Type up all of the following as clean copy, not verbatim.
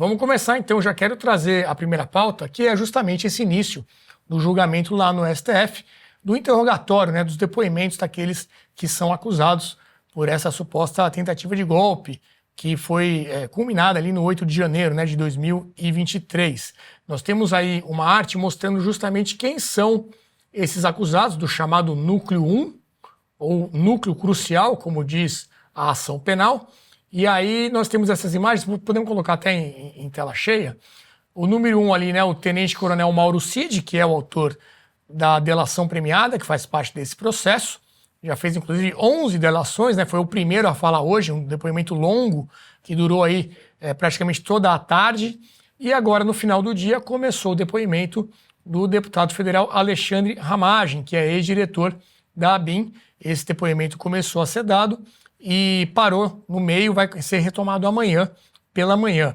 Vamos começar então, já quero trazer a primeira pauta, que é justamente esse início do julgamento lá no STF, do interrogatório, né, dos depoimentos daqueles que são acusados por essa suposta tentativa de golpe, que foi culminada ali no 8 de janeiro, né, de 2023. Nós temos aí uma arte mostrando justamente quem são esses acusados do chamado núcleo 1, ou núcleo crucial, como diz a ação penal. E aí nós temos essas imagens, podemos colocar até em tela cheia. O número 1 ali, né, o tenente-coronel Mauro Cid, que é o autor da delação premiada, que faz parte desse processo. Já fez, inclusive, 11 delações, né? Foi o primeiro a falar hoje, um depoimento longo, que durou aí praticamente toda a tarde. E agora, no final do dia, começou o depoimento do deputado federal Alexandre Ramagem, que é ex-diretor da ABIN. Esse depoimento começou a ser dado e parou no meio, vai ser retomado amanhã, pela manhã.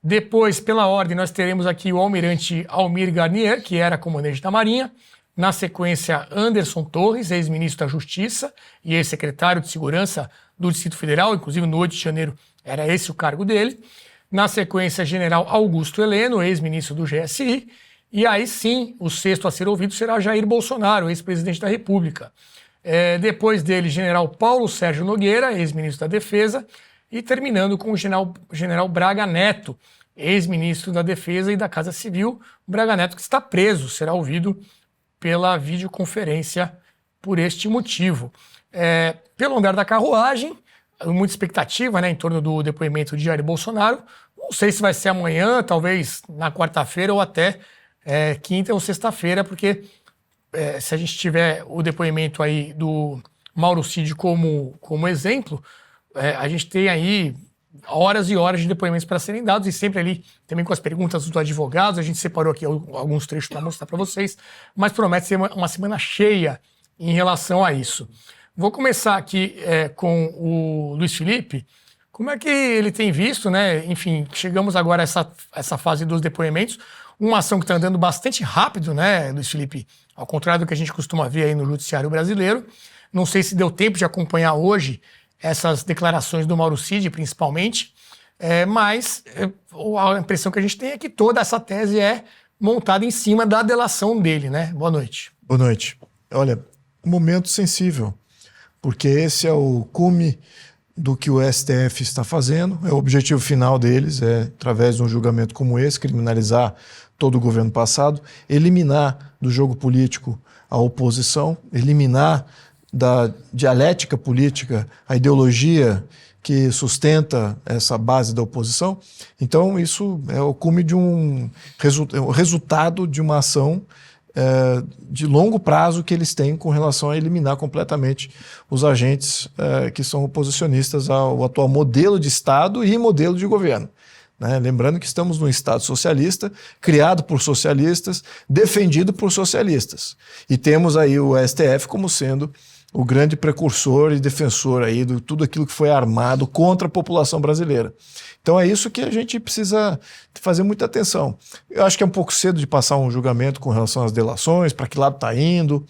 Depois, pela ordem, nós teremos aqui o almirante Almir Garnier, que era comandante da Marinha. Na sequência, Anderson Torres, ex-ministro da Justiça e ex-secretário de Segurança do Distrito Federal, inclusive no 8 de janeiro era esse o cargo dele. Na sequência, general Augusto Heleno, ex-ministro do GSI. E aí sim, o sexto a ser ouvido será Jair Bolsonaro, ex-presidente da República. Depois dele, general Paulo Sérgio Nogueira, ex-ministro da Defesa. E terminando com o general Braga Neto, ex-ministro da Defesa e da Casa Civil. O Braga Neto que está preso, será ouvido pela videoconferência por este motivo. Pelo andar da carruagem, muita expectativa, né, em torno do depoimento de Jair Bolsonaro. Não sei se vai ser amanhã, talvez na quarta-feira ou até quinta ou sexta-feira, porque se a gente tiver o depoimento aí do Mauro Cid como exemplo, a gente tem aí horas e horas de depoimentos para serem dados e sempre ali também com as perguntas dos advogados. A gente separou aqui alguns trechos para mostrar para vocês, mas promete ser uma semana cheia em relação a isso. Vou começar aqui com o Luiz Felipe. Como é que ele tem visto, né? Enfim, chegamos agora a essa fase dos depoimentos, uma ação que está andando bastante rápido, né, Luiz Felipe? Ao contrário do que a gente costuma ver aí no judiciário brasileiro. Não sei se deu tempo de acompanhar hoje essas declarações do Mauro Cid, principalmente, mas a impressão que a gente tem é que toda essa tese é montada em cima da delação dele, né? Boa noite. Boa noite. Olha, um momento sensível, porque esse é o cume do que o STF está fazendo, é o objetivo final deles, através de um julgamento como esse, criminalizar todo o governo passado, eliminar do jogo político a oposição, eliminar da dialética política, a ideologia que sustenta essa base da oposição. Então, isso é o cume de um resultado de uma ação de longo prazo que eles têm com relação a eliminar completamente os agentes que são oposicionistas ao atual modelo de Estado e modelo de governo. Né? Lembrando que estamos num Estado socialista, criado por socialistas, defendido por socialistas. E temos aí o STF como sendo o grande precursor e defensor aí de tudo aquilo que foi armado contra a população brasileira. Então é isso que a gente precisa fazer muita atenção. Eu acho que é um pouco cedo de passar um julgamento com relação às delações, para que lado está indo,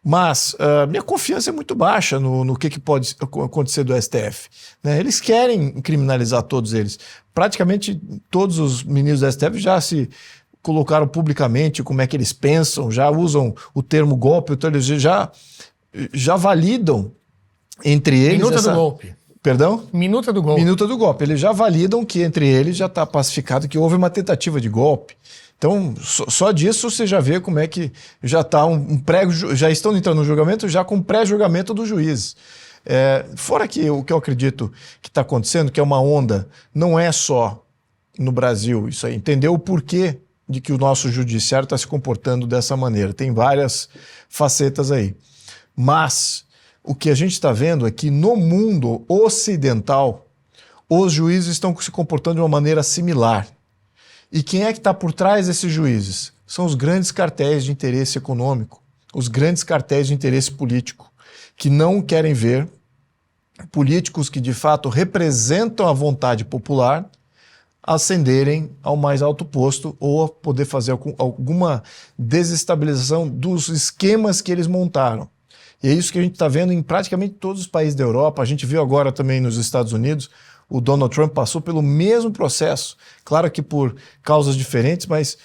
mas minha confiança é muito baixa no que pode acontecer do STF. Né? Eles querem criminalizar todos eles. Praticamente todos os ministros do STF já se colocaram publicamente como é que eles pensam, já usam o termo golpe, então eles já validam entre eles... Minuta do golpe. Perdão? Minuta do golpe. Minuta do golpe. Eles já validam que entre eles já está pacificado que houve uma tentativa de golpe. Então, só disso você já vê como é que já está já estão entrando no julgamento já com pré-julgamento dos juízes. Fora que o que eu acredito que está acontecendo, que é uma onda, não é só no Brasil isso aí. Entender o porquê de que o nosso judiciário está se comportando dessa maneira. Tem várias facetas aí. Mas o que a gente está vendo é que no mundo ocidental os juízes estão se comportando de uma maneira similar. E quem é que está por trás desses juízes? São os grandes cartéis de interesse econômico, os grandes cartéis de interesse político, que não querem ver políticos que de fato representam a vontade popular ascenderem ao mais alto posto ou a poder fazer alguma desestabilização dos esquemas que eles montaram. E é isso que a gente está vendo em praticamente todos os países da Europa. A gente viu agora também nos Estados Unidos o Donald Trump passou pelo mesmo processo, claro que por causas diferentes, mas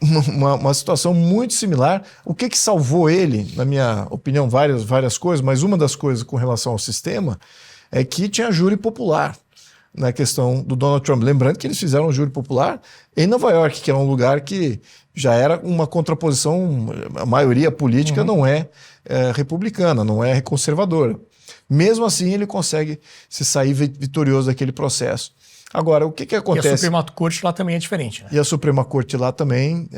uma situação muito similar. O que salvou ele, na minha opinião, várias coisas, mas uma das coisas com relação ao sistema é que tinha júri popular na questão do Donald Trump. Lembrando que eles fizeram um júri popular em Nova York, que é um lugar que já era uma contraposição, a maioria política não é republicana, não é conservadora. Mesmo assim, ele consegue se sair vitorioso daquele processo. Agora, o que acontece? E a Suprema Corte lá também é diferente, né? E a Suprema Corte lá também,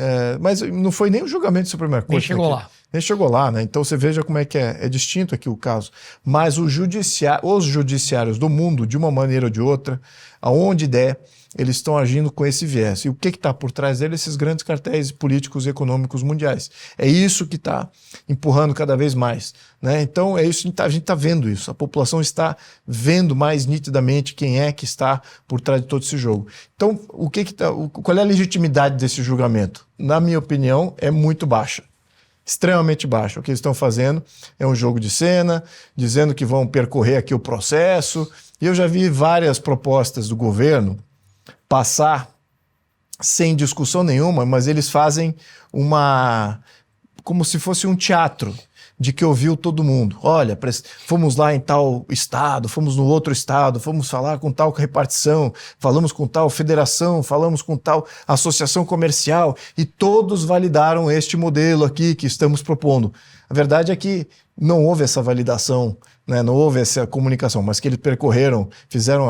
mas não foi nem o julgamento da Suprema Corte. Nem chegou lá. Nem chegou lá, né? Então você veja como é que é distinto aqui o caso. Mas os judiciários do mundo, de uma maneira ou de outra, aonde der, eles estão agindo com esse viés. E o que está por trás dele? Esses grandes cartéis políticos e econômicos mundiais. É isso que está empurrando cada vez mais, né? Então é isso, a gente está vendo isso. A população está vendo mais nitidamente quem é que está por trás de todo esse jogo. Então, qual é a legitimidade desse julgamento? Na minha opinião, é muito baixa. Extremamente baixa. O que eles estão fazendo é um jogo de cena, dizendo que vão percorrer aqui o processo. E eu já vi várias propostas do governo passar sem discussão nenhuma, mas eles fazem como se fosse um teatro de que ouviu todo mundo. Olha, fomos lá em tal estado, fomos no outro estado, fomos falar com tal repartição, falamos com tal federação, falamos com tal associação comercial e todos validaram este modelo aqui que estamos propondo. A verdade é que não houve essa validação, né? Não houve essa comunicação, mas que eles percorreram, fizeram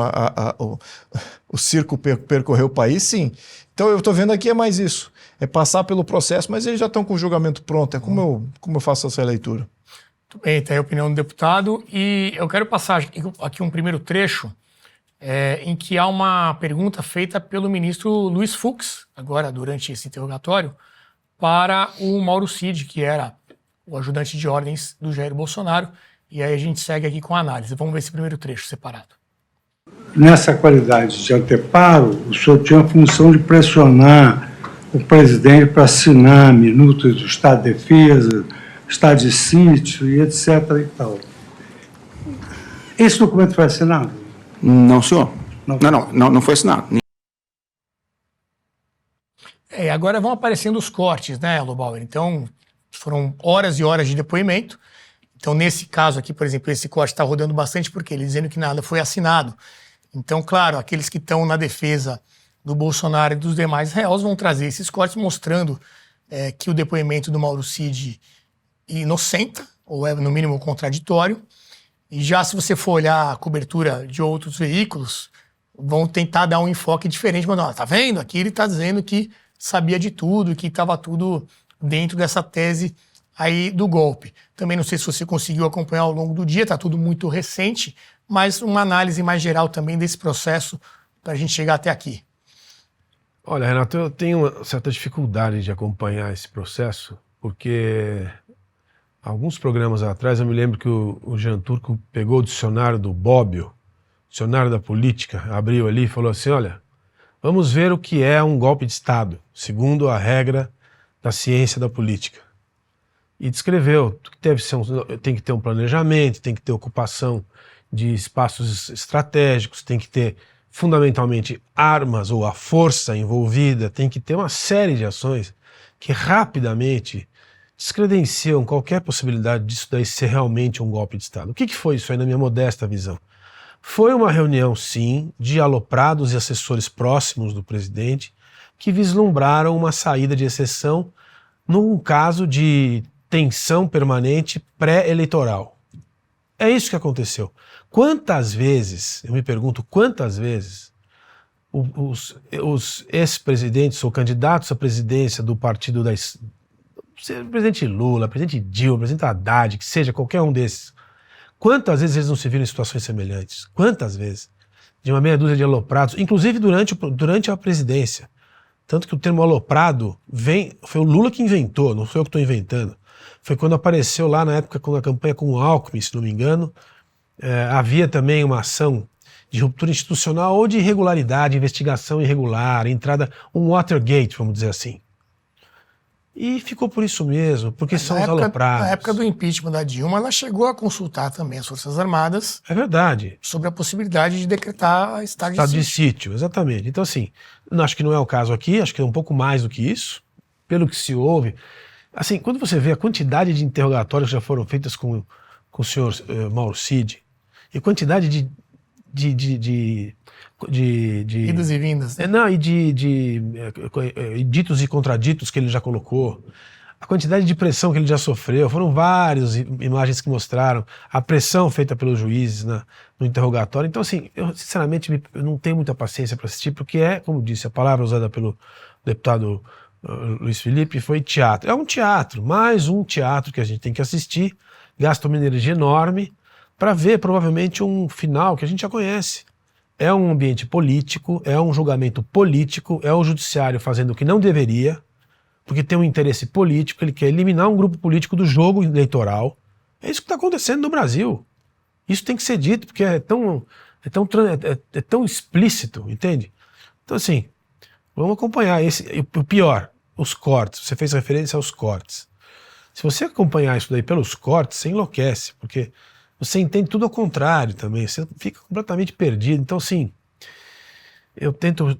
o circo percorrer o país, sim. Então eu estou vendo aqui é mais isso, é passar pelo processo, mas eles já estão com o julgamento pronto, é como eu faço essa leitura. Muito bem, está aí a opinião do deputado, e eu quero passar aqui um primeiro trecho em que há uma pergunta feita pelo ministro Luiz Fux, agora durante esse interrogatório, para o Mauro Cid, que era o ajudante de ordens do Jair Bolsonaro, e aí a gente segue aqui com a análise. Vamos ver esse primeiro trecho separado. Nessa qualidade de anteparo, o senhor tinha a função de pressionar o presidente para assinar minutos do Estado de Defesa, Estado de Sítio e etc. e tal. Esse documento foi assinado? Não, senhor. Não foi assinado. Agora vão aparecendo os cortes, né, Lobauer? Então, foram horas e horas de depoimento. Então, nesse caso aqui, por exemplo, esse corte está rodando bastante porque ele dizendo que nada foi assinado. Então, claro, aqueles que estão na defesa do Bolsonaro e dos demais réus vão trazer esses cortes mostrando que o depoimento do Mauro Cid inocenta, ou é no mínimo contraditório. E já se você for olhar a cobertura de outros veículos, vão tentar dar um enfoque diferente. Mas, ó, tá vendo? Aqui ele está dizendo que sabia de tudo, que estava tudo dentro dessa tese aí do golpe. Também não sei se você conseguiu acompanhar ao longo do dia, está tudo muito recente, mas uma análise mais geral também desse processo para a gente chegar até aqui. Olha, Renato, eu tenho uma certa dificuldade de acompanhar esse processo, porque alguns programas atrás eu me lembro que o Jean Turco pegou o dicionário do Bobbio, dicionário da política, abriu ali e falou assim, olha, vamos ver o que é um golpe de Estado, segundo a regra da ciência da política. E descreveu que tem que ter um planejamento, tem que ter ocupação de espaços estratégicos, tem que ter fundamentalmente armas ou a força envolvida, tem que ter uma série de ações que rapidamente descredenciam qualquer possibilidade disso daí ser realmente um golpe de Estado. O que foi isso aí na minha modesta visão? Foi uma reunião, sim, de aloprados e assessores próximos do presidente que vislumbraram uma saída de exceção num caso de tensão permanente pré-eleitoral. É isso que aconteceu. Quantas vezes, eu me pergunto, quantas vezes os ex-presidentes ou candidatos à presidência do partido presidente Lula, presidente Dilma, presidente Haddad, que seja qualquer um desses, quantas vezes eles não se viram em situações semelhantes? Quantas vezes? De uma meia dúzia de aloprados, inclusive durante a presidência. Tanto que o termo aloprado foi o Lula que inventou, não sou eu que estou inventando. Foi quando apareceu lá na época com a campanha com o Alckmin, se não me engano, havia também uma ação de ruptura institucional ou de irregularidade, investigação irregular, entrada, um Watergate, vamos dizer assim. E ficou por isso mesmo, porque são os aloprados. Na época do impeachment da Dilma, ela chegou a consultar também as Forças Armadas. É verdade. Sobre a possibilidade de decretar estado de sítio. Exatamente. Então, assim, acho que não é o caso aqui, acho que é um pouco mais do que isso, pelo que se ouve. Assim, quando você vê a quantidade de interrogatórios que já foram feitas com o senhor Mauro Cid, e a quantidade de idas e vindas. Não, e de ditos e contraditos que ele já colocou, a quantidade de pressão que ele já sofreu, foram várias imagens que mostraram a pressão feita pelos juízes no interrogatório. Então, assim, eu sinceramente eu não tenho muita paciência para assistir, porque como disse, a palavra usada pelo deputado Luiz Felipe foi teatro. É um teatro, mais um teatro que a gente tem que assistir, gasta uma energia enorme para ver provavelmente um final que a gente já conhece. É um ambiente político, é um julgamento político, é o judiciário fazendo o que não deveria, porque tem um interesse político, ele quer eliminar um grupo político do jogo eleitoral. É isso que está acontecendo no Brasil. Isso tem que ser dito, porque é tão explícito, entende? Então, assim, vamos acompanhar o pior, os cortes. Você fez referência aos cortes. Se você acompanhar isso daí pelos cortes, você enlouquece, porque você entende tudo ao contrário também, você fica completamente perdido. Então, sim, eu tento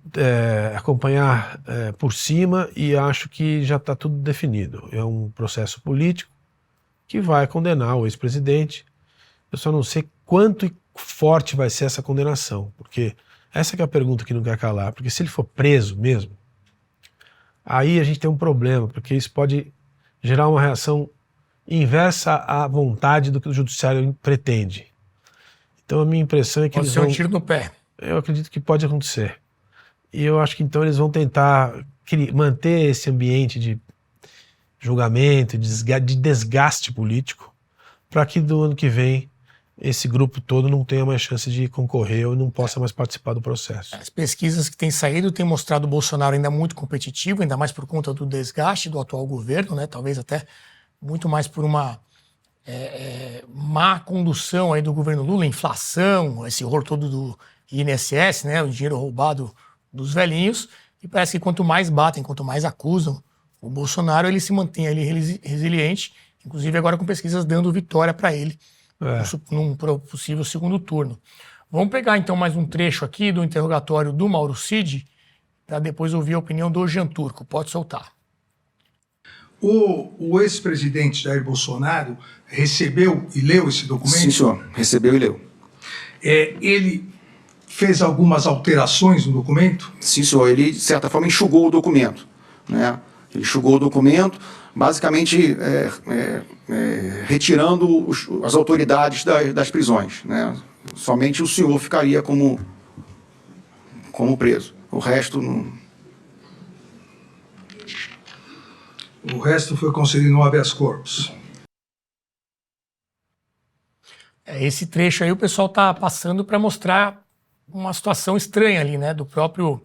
acompanhar por cima e acho que já está tudo definido. É um processo político que vai condenar o ex-presidente. Eu só não sei quanto forte vai ser essa condenação, porque essa que é a pergunta que não quer calar, porque se ele for preso mesmo, aí a gente tem um problema, porque isso pode gerar uma reação inversa à vontade do que o judiciário pretende. Então a minha impressão é que eles vão... Pode ser um tiro no pé. Eu acredito que pode acontecer. E eu acho que então eles vão tentar manter esse ambiente de julgamento, de desgaste político, para que do ano que vem esse grupo todo não tenha mais chance de concorrer ou não possa mais participar do processo. As pesquisas que têm saído têm mostrado o Bolsonaro ainda muito competitivo, ainda mais por conta do desgaste do atual governo, né? Talvez até muito mais por uma má condução aí do governo Lula, inflação, esse horror todo do INSS, né? O dinheiro roubado dos velhinhos. E parece que quanto mais batem, quanto mais acusam o Bolsonaro, ele se mantém ali resiliente, inclusive agora com pesquisas dando vitória para ele num possível segundo turno. Vamos pegar então mais um trecho aqui do interrogatório do Mauro Cid, para depois ouvir a opinião do Jean Turco. Pode soltar. O ex-presidente Jair Bolsonaro recebeu e leu esse documento? Sim, senhor. Recebeu e leu. Ele fez algumas alterações no documento? Sim, senhor. Ele, de certa forma, enxugou o documento, né? Ele enxugou o documento, basicamente retirando as autoridades das prisões, né? Somente o senhor ficaria como preso. O resto não... O resto foi concedido no habeas corpus. Esse trecho aí o pessoal está passando para mostrar uma situação estranha ali, né? Do próprio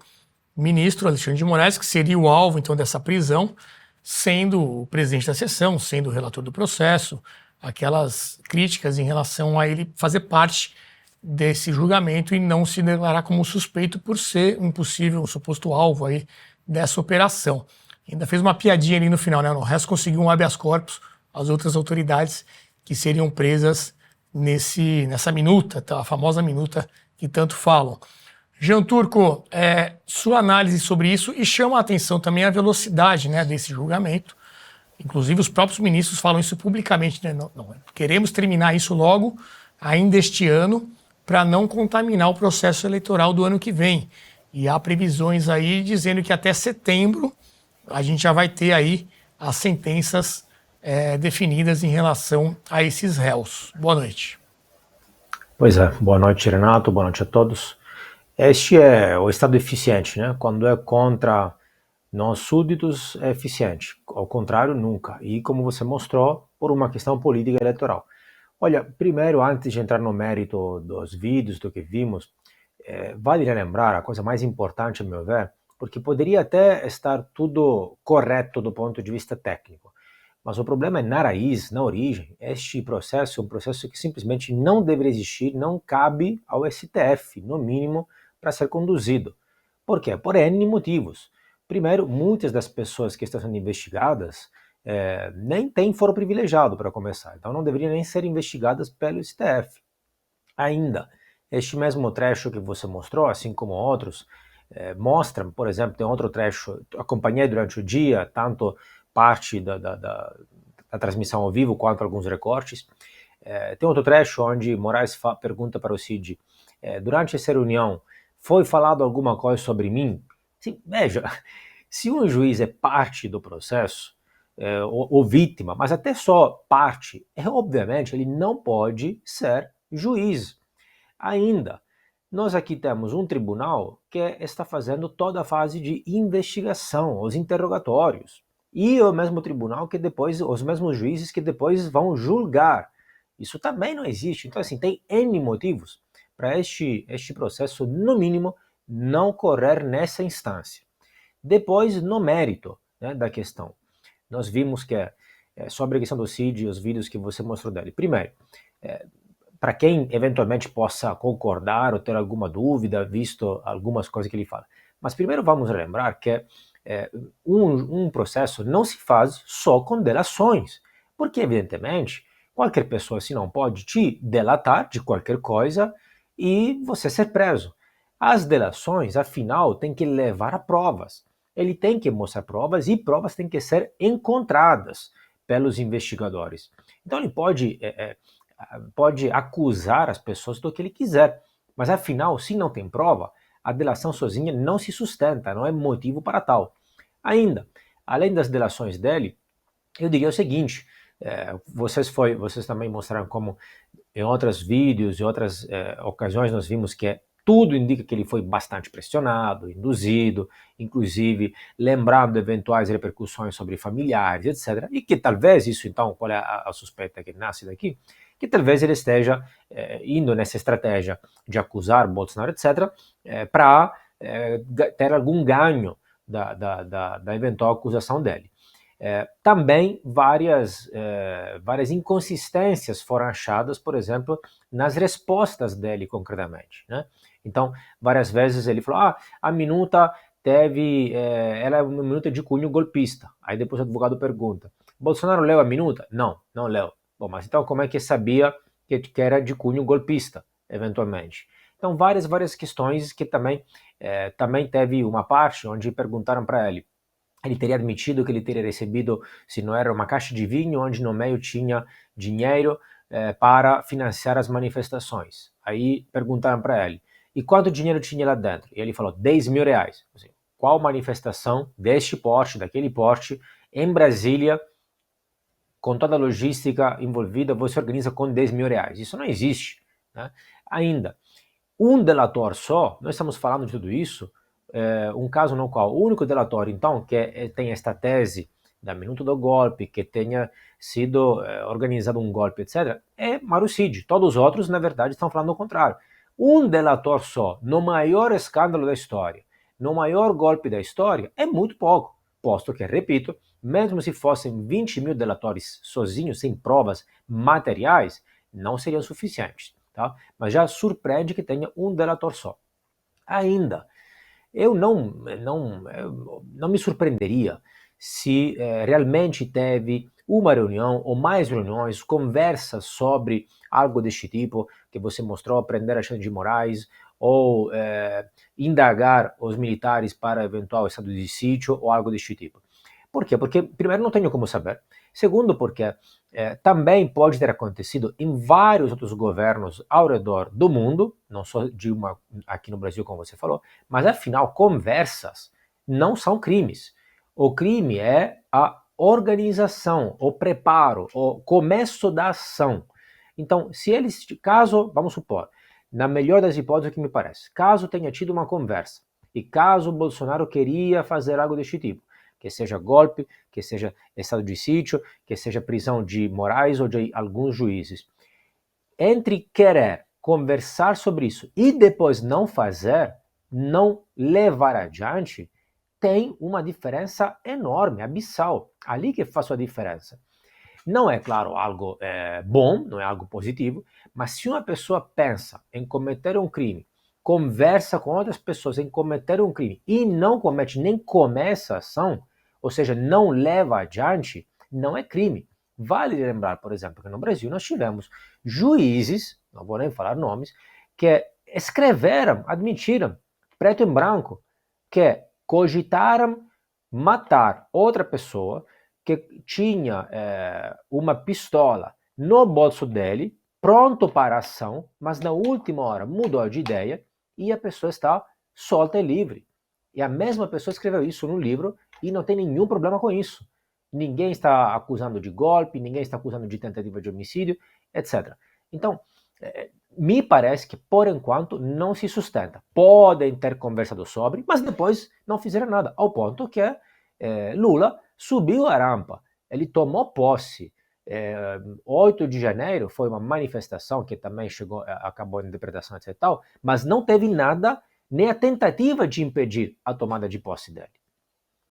ministro Alexandre de Moraes, que seria o alvo então dessa prisão, sendo o presidente da sessão, sendo o relator do processo, aquelas críticas em relação a ele fazer parte desse julgamento e não se declarar como suspeito por ser um possível, um suposto alvo aí dessa operação. Ainda fez uma piadinha ali no final, né? O resto conseguiu um habeas corpus, as outras autoridades que seriam presas nessa minuta, tá? A famosa minuta que tanto falam. Jean Turco, sua análise sobre isso, e chama a atenção também a velocidade, né, desse julgamento. Inclusive os próprios ministros falam isso publicamente, né? Não, queremos terminar isso logo, ainda este ano, para não contaminar o processo eleitoral do ano que vem. E há previsões aí dizendo que até setembro a gente já vai ter aí as sentenças definidas em relação a esses réus. Boa noite. Pois é, boa noite, Renato, boa noite a todos. Este é o Estado eficiente, né? Quando é contra nós súditos, é eficiente. Ao contrário, nunca. E como você mostrou, por uma questão política e eleitoral. Olha, primeiro, antes de entrar no mérito dos vídeos, do que vimos, vale lembrar a coisa mais importante, a meu ver, porque poderia até estar tudo correto do ponto de vista técnico. Mas o problema é na raiz, na origem. Este processo é um processo que simplesmente não deveria existir, não cabe ao STF, no mínimo, para ser conduzido. Por quê? Por N motivos. Primeiro, muitas das pessoas que estão sendo investigadas nem têm foro privilegiado para começar, então não deveriam nem ser investigadas pelo STF. Ainda, este mesmo trecho que você mostrou, assim como outros, mostram, por exemplo, tem outro trecho, acompanhei durante o dia, tanto parte da transmissão ao vivo quanto alguns recortes. Tem outro trecho onde Moraes pergunta para o Cid, durante essa reunião, foi falado alguma coisa sobre mim? Sim, veja, se um juiz é parte do processo, ou vítima, mas até só parte, obviamente ele não pode ser juiz. Ainda, nós aqui temos um tribunal que está fazendo toda a fase de investigação, os interrogatórios, e o mesmo tribunal que depois, os mesmos juízes que depois vão julgar. Isso também não existe. Então, assim, tem N motivos para este processo, no mínimo, não correr nessa instância. Depois, no mérito, né, da questão, nós vimos que sobre a questão do Cid e os vídeos que você mostrou dele. Primeiro, para quem eventualmente possa concordar ou ter alguma dúvida, visto algumas coisas que ele fala. Mas primeiro vamos lembrar que um processo não se faz só com delações, porque evidentemente qualquer pessoa se não pode te delatar de qualquer coisa e você ser preso. As delações, afinal, têm que levar a provas. Ele tem que mostrar provas e provas têm que ser encontradas pelos investigadores. Então ele pode acusar as pessoas do que ele quiser, mas afinal, se não tem prova, a delação sozinha não se sustenta, não é motivo para tal. Ainda, além das delações dele, eu diria o seguinte, vocês também mostraram como em outros vídeos, em outras ocasiões nós vimos que tudo indica que ele foi bastante pressionado, induzido, inclusive lembrando eventuais repercussões sobre familiares, etc. E que talvez isso, então, qual é a suspeita que nasce daqui? Que talvez ele esteja indo nessa estratégia de acusar Bolsonaro, etc., para ter algum ganho da eventual acusação dele. Também várias inconsistências foram achadas, por exemplo, nas respostas dele concretamente, né? Então, várias vezes ele falou, a minuta ela é uma minuta de cunho golpista. Aí depois o advogado pergunta, Bolsonaro leu a minuta? Não leu. Bom, mas então como é que sabia que era de cunho golpista, eventualmente? Então, várias questões que também teve uma parte onde perguntaram para ele. Ele teria admitido que ele teria recebido, se não era uma caixa de vinho, onde no meio tinha dinheiro para financiar as manifestações. Aí perguntaram para ele, e quanto dinheiro tinha lá dentro? E ele falou, 10 mil reais. Assim, qual manifestação deste porte, daquele porte, em Brasília, com toda a logística envolvida, você organiza com 10 mil reais? Isso não existe, né? Ainda, um delator só, nós estamos falando de tudo isso, um caso no qual o único delatório, então, que tem esta tese da minuta do golpe, que tenha sido organizado um golpe, etc., é Mauro Cid. Todos os outros, na verdade, estão falando o contrário. Um delator só, no maior escândalo da história, no maior golpe da história, é muito pouco, posto que, repito, mesmo se fossem 20 mil delatores sozinhos, sem provas materiais, não seriam suficientes. Tá? Mas já surpreende que tenha um delator só. Ainda, eu não me surpreenderia se realmente teve uma reunião ou mais reuniões, conversas sobre algo deste tipo que você mostrou, prender Alexandre de Moraes ou indagar os militares para eventual estado de sítio ou algo deste tipo. Por quê? Porque, primeiro, não tenho como saber. Segundo, porque também pode ter acontecido em vários outros governos ao redor do mundo, não só de uma aqui no Brasil, como você falou, mas afinal, conversas não são crimes. O crime é a organização, o preparo, o começo da ação. Então, se eles, caso, vamos supor, na melhor das hipóteses, o que me parece, caso tenha tido uma conversa e caso Bolsonaro queria fazer algo deste tipo, que seja golpe, que seja estado de sítio, que seja prisão de Moraes ou de alguns juízes. Entre querer conversar sobre isso e depois não fazer, não levar adiante, tem uma diferença enorme, abissal. Ali que faz a diferença. Não é, claro, algo bom, não é algo positivo, mas se uma pessoa pensa em cometer um crime conversa com outras pessoas em cometer um crime e não comete, nem começa a ação, ou seja, não leva adiante, não é crime. Vale lembrar, por exemplo, que no Brasil nós tivemos juízes, não vou nem falar nomes, que escreveram, admitiram, preto em branco, que cogitaram matar outra pessoa que tinha uma pistola no bolso dele, pronto para a ação, mas na última hora mudou de ideia e a pessoa está solta e livre. E a mesma pessoa escreveu isso no livro e não tem nenhum problema com isso. Ninguém está acusando de golpe, ninguém está acusando de tentativa de homicídio, etc. Então, me parece que, por enquanto, não se sustenta. Podem ter conversado sobre, mas depois não fizeram nada, ao ponto que Lula subiu a rampa, ele tomou posse. 8 de janeiro foi uma manifestação que também acabou em interpretação, etc. Mas não teve nada, nem a tentativa de impedir a tomada de posse dele.